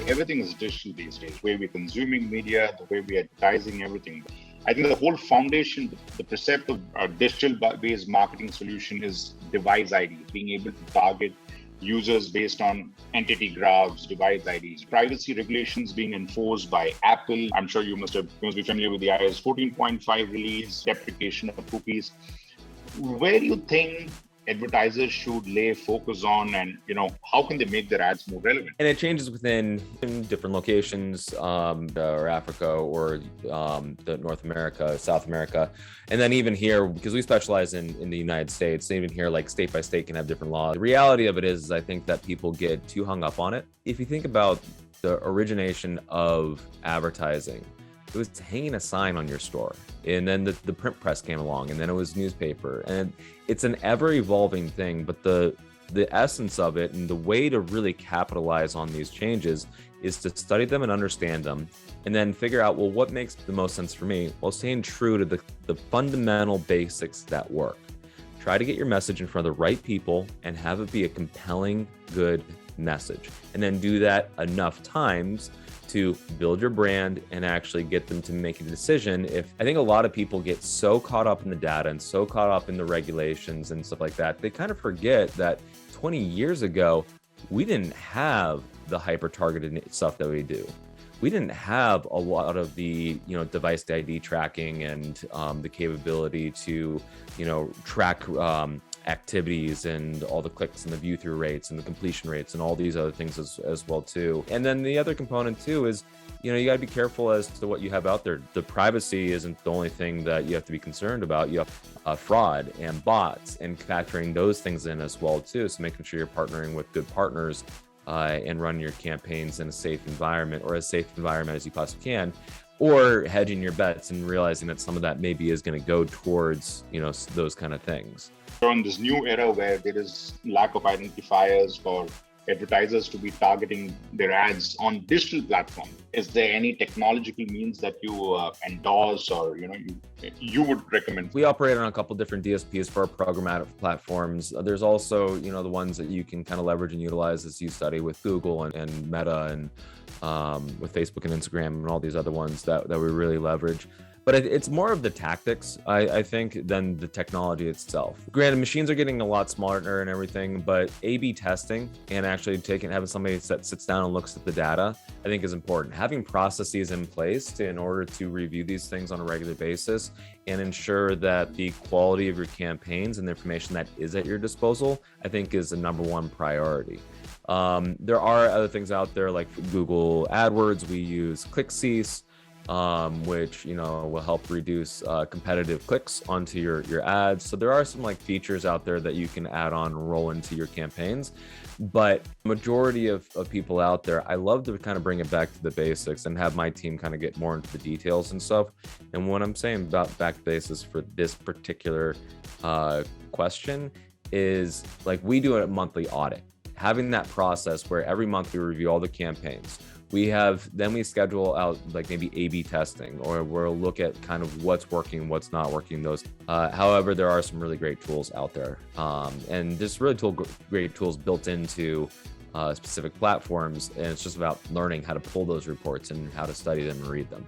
everything is digital these days, the way we're consuming media, the way we're advertising, everything. I think the whole foundation, the precept of a digital-based marketing solution is device IDs, being able to target users based on entity graphs, device IDs, privacy regulations being enforced by Apple. I'm sure you must be familiar with the iOS 14.5 release, deprecation of cookies. Where do you think advertisers should lay focus on, and how can they make their ads more relevant? And it changes within different locations, or Africa, or the North America, South America, and then even here, because we specialize in the United States, even here, like state by state can have different laws. The reality of it is I think that people get too hung up on it. If you think about the origination of advertising, it was hanging a sign on your store, and then the print press came along, and then it was newspaper, and it's an ever evolving thing. But the essence of it and the way to really capitalize on these changes is to study them and understand them, and then figure out, well, what makes the most sense for me, while staying true to the fundamental basics that work. Try to get your message in front of the right people and have it be a compelling, good message, and then do that enough times to build your brand and actually get them to make a decision. I think a lot of people get so caught up in the data and so caught up in the regulations and stuff like that, they kind of forget that 20 years ago, we didn't have the hyper-targeted stuff that we do. We didn't have a lot of the device ID tracking and the capability to track activities and all the clicks and the view through rates and the completion rates and all these other things as well too. And then the other component too is you got to be careful as to what you have out there. The privacy isn't the only thing that you have to be concerned about. You have fraud and bots, and factoring those things in as well too. So making sure you're partnering with good partners and running your campaigns in a safe environment, or as safe environment as you possibly can, or hedging your bets and realizing that some of that maybe is going to go towards those kind of things. In this new era where there is lack of identifiers for advertisers to be targeting their ads on digital platforms, is there any technological means that you endorse, or you would recommend? We operate on a couple different DSPs for our programmatic platforms. There's also the ones that you can kind of leverage and utilize as you study with Google and Meta, and with Facebook and Instagram and all these other ones that we really leverage. But it's more of the tactics, I think, than the technology itself. Granted, machines are getting a lot smarter and everything, but A/B testing and actually having somebody that sits down and looks at the data, I think is important. Having processes in place in order to review these things on a regular basis and ensure that the quality of your campaigns and the information that is at your disposal, I think, is the number one priority. There are other things out there like Google AdWords. We use ClickCease, which will help reduce competitive clicks onto your ads. So there are some features out there that you can add on and roll into your campaigns. But majority of people out there, I love to kind of bring it back to the basics and have my team kind of get more into the details and stuff. And what I'm saying about back to basics for this particular question is, we do a monthly audit. Having that process where every month we review all the campaigns. We schedule out maybe A/B testing, or we'll look at kind of what's working, what's not working. However, there are some really great tools out there, and there's really great tools built into specific platforms, and it's just about learning how to pull those reports and how to study them and read them.